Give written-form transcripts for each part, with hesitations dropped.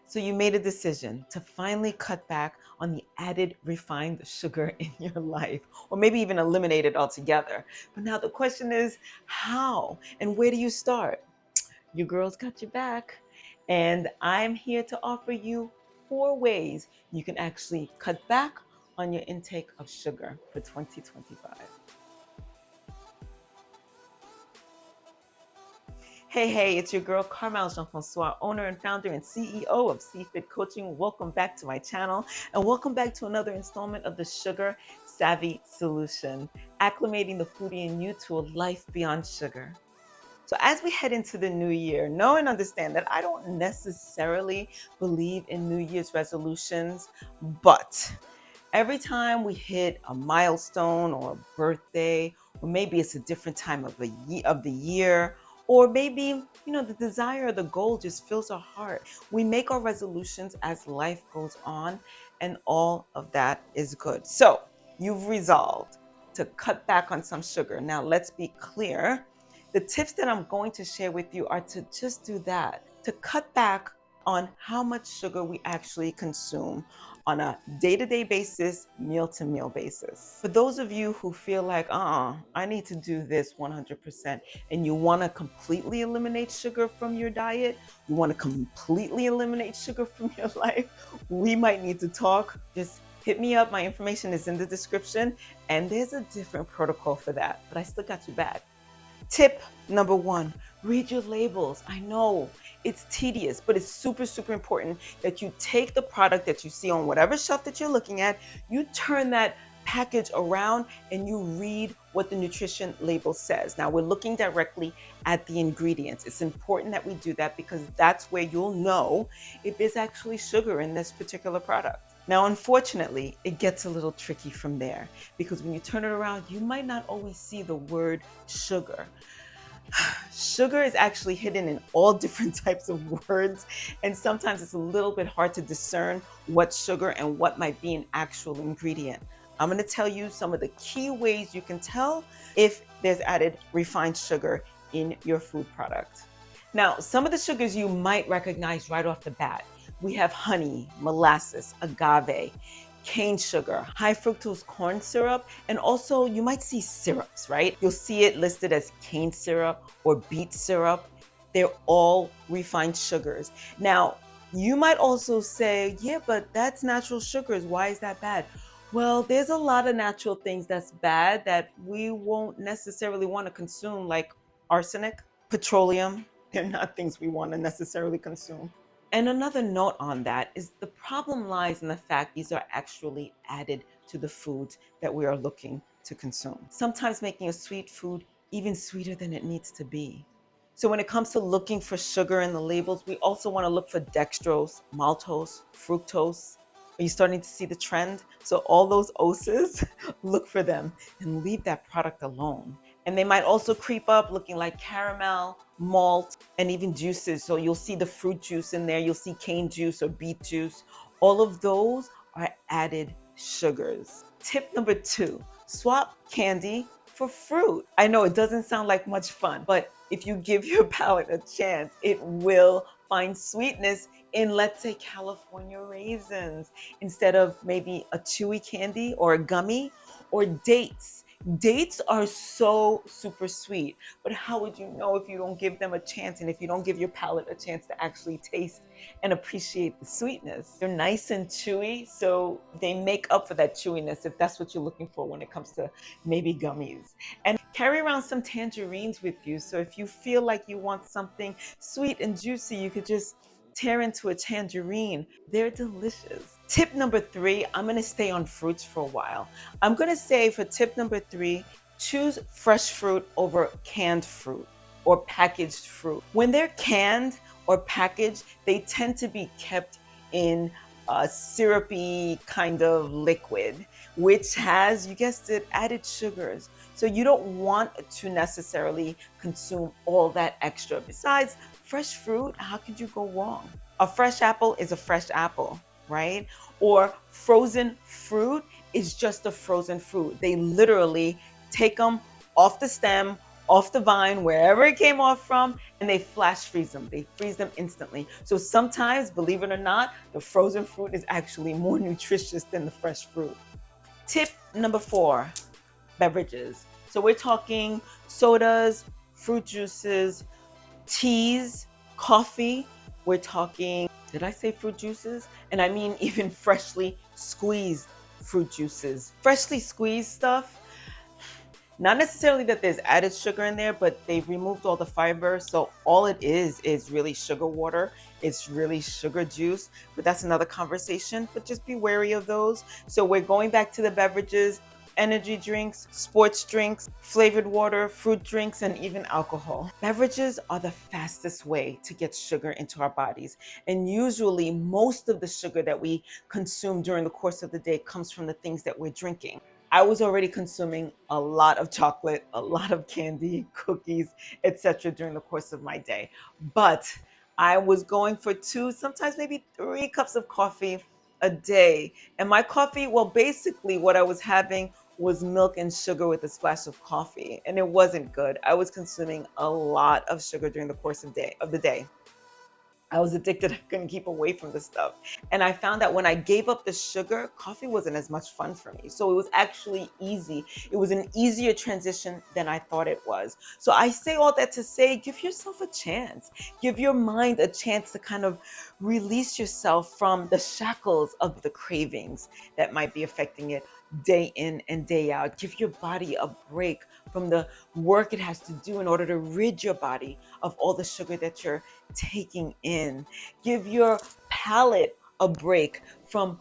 So you made a decision to finally cut back on the added refined sugar in your life, or maybe even eliminate it altogether. But now the question is, how and where do you start? Your girl's got your back. And I'm here to offer you 4 ways you can actually cut back on your intake of sugar for 2025. Hey, it's your girl, Carmelle Jean-Francois, owner and founder and CEO of CFit Coaching. Welcome back to my channel, and welcome back to another installment of the Sugar Savvy Solution, acclimating the foodie in you to a life beyond sugar. So as we head into the new year, know and understand that I don't necessarily believe in New Year's resolutions, but every time we hit a milestone or a birthday, or maybe it's a different time of the year, or maybe, the desire or the goal just fills our heart. We make our resolutions as life goes on, and all of that is good. So you've resolved to cut back on some sugar. Now, let's be clear. The tips that I'm going to share with you are to just do that, to cut back on how much sugar we actually consume on a day-to-day basis, meal-to-meal basis. For those of you who feel like, I need to do this 100%, and you want to completely eliminate sugar from your diet, you want to completely eliminate sugar from your life, we might need to talk. Just hit me up. My information is in the description, and there's a different protocol for that, but I still got you back. Tip number 1, read your labels. I know it's tedious, but it's super, super important that you take the product that you see on whatever shelf that you're looking at, you turn that package around and you read what the nutrition label says. Now, we're looking directly at the ingredients. It's important that we do that because that's where you'll know if there's actually sugar in this particular product. Now, unfortunately, it gets a little tricky from there because when you turn it around, you might not always see the word sugar. Sugar is actually hidden in all different types of words, and sometimes it's a little bit hard to discern what's sugar and what might be an actual ingredient. I'm going to tell you some of the key ways you can tell if there's added refined sugar in your food product. Now, some of the sugars you might recognize right off the bat. We have honey, molasses, agave, cane sugar, high fructose corn syrup, and also you might see syrups, right? You'll see it listed as cane syrup or beet syrup. They're all refined sugars. Now, you might also say, yeah, but that's natural sugars. Why is that bad? Well, there's a lot of natural things that's bad that we won't necessarily want to consume, like arsenic, petroleum. They're not things we want to necessarily consume. And another note on that is the problem lies in the fact these are actually added to the foods that we are looking to consume, sometimes making a sweet food even sweeter than it needs to be. So when it comes to looking for sugar in the labels, we also want to look for dextrose, maltose, fructose. Are you starting to see the trend? So all those oses, look for them and leave that product alone. And they might also creep up looking like caramel, malt, and even juices. So you'll see the fruit juice in there. You'll see cane juice or beet juice. All of those are added sugars. Tip number 2, swap candy for fruit. I know it doesn't sound like much fun, but if you give your palate a chance, it will find sweetness in, let's say, California raisins instead of maybe a chewy candy or a gummy, or dates. Dates are so super sweet, but how would you know if you don't give them a chance and if you don't give your palate a chance to actually taste and appreciate the sweetness? They're nice and chewy, so they make up for that chewiness if that's what you're looking for when it comes to maybe gummies. And carry around some tangerines with you, so if you feel like you want something sweet and juicy, you could just tear into a tangerine. They're delicious. Tip number 3, I'm going to stay on fruits for a while. I'm going to say for tip number 3, choose fresh fruit over canned fruit or packaged fruit. When they're canned or packaged, they tend to be kept in a syrupy kind of liquid, which has, you guessed it, added sugars. So you don't want to necessarily consume all that extra. Besides, fresh fruit, how could you go wrong? A fresh apple is a fresh apple, right? Or frozen fruit is just a frozen fruit. They literally take them off the stem off the vine, wherever it came off from, and they flash freeze them. They freeze them instantly. So sometimes, believe it or not, the frozen fruit is actually more nutritious than the fresh fruit. Tip number 4, beverages. So we're talking sodas, fruit juices, teas, coffee. We're talking, did I say fruit juices? And I mean even freshly squeezed fruit juices. Freshly squeezed stuff, not necessarily that there's added sugar in there, but they've removed all the fiber. So all it is really sugar water. It's really sugar juice, but that's another conversation. But just be wary of those. So we're going back to the beverages, energy drinks, sports drinks, flavored water, fruit drinks, and even alcohol. Beverages are the fastest way to get sugar into our bodies. And usually most of the sugar that we consume during the course of the day comes from the things that we're drinking. I was already consuming a lot of chocolate, a lot of candy, cookies, etc. during the course of my day. But I was going for 2, sometimes maybe 3 cups of coffee a day. And my coffee, well, basically what I was having was milk and sugar with a splash of coffee, and it wasn't good. I was consuming a lot of sugar during the course of the day. I was addicted. I couldn't keep away from the stuff. And I found that when I gave up the sugar, coffee wasn't as much fun for me. So it was actually easy. It was an easier transition than I thought it was. So I say all that to say, give yourself a chance. Give your mind a chance to kind of release yourself from the shackles of the cravings that might be affecting it day in and day out. Give your body a break from the work it has to do in order to rid your body of all the sugar that you're taking in. Give your palate a break from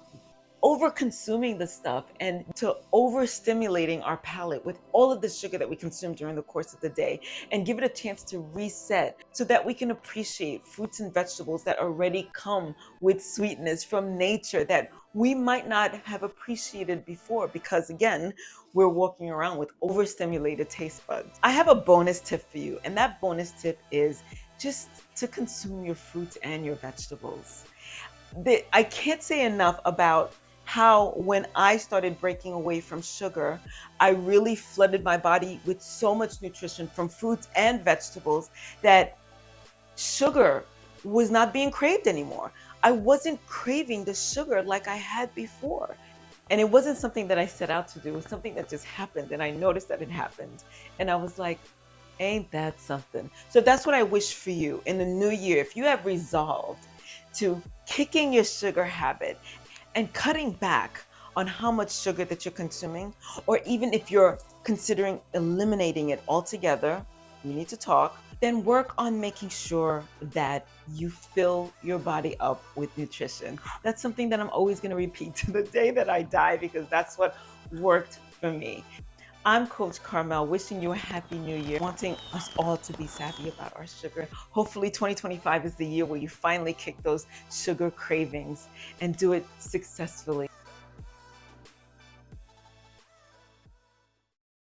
over consuming the stuff and to overstimulating our palate with all of the sugar that we consume during the course of the day, and give it a chance to reset so that we can appreciate fruits and vegetables that already come with sweetness from nature that we might not have appreciated before because, again, we're walking around with overstimulated taste buds. I have a bonus tip for you, and that bonus tip is just to consume your fruits and your vegetables. I can't say enough about how when I started breaking away from sugar, I really flooded my body with so much nutrition from fruits and vegetables that sugar was not being craved anymore. I wasn't craving the sugar like I had before. And it wasn't something that I set out to do. It was something that just happened. And I noticed that it happened. And I was like, ain't that something? So that's what I wish for you in the new year. If you have resolved to kicking your sugar habit and cutting back on how much sugar that you're consuming, or even if you're considering eliminating it altogether, we need to talk, then work on making sure that you fill your body up with nutrition. That's something that I'm always going to repeat to the day that I die because that's what worked for me. I'm Coach Carmelle, wishing you a happy new year, wanting us all to be savvy about our sugar. Hopefully 2025 is the year where you finally kick those sugar cravings and do it successfully.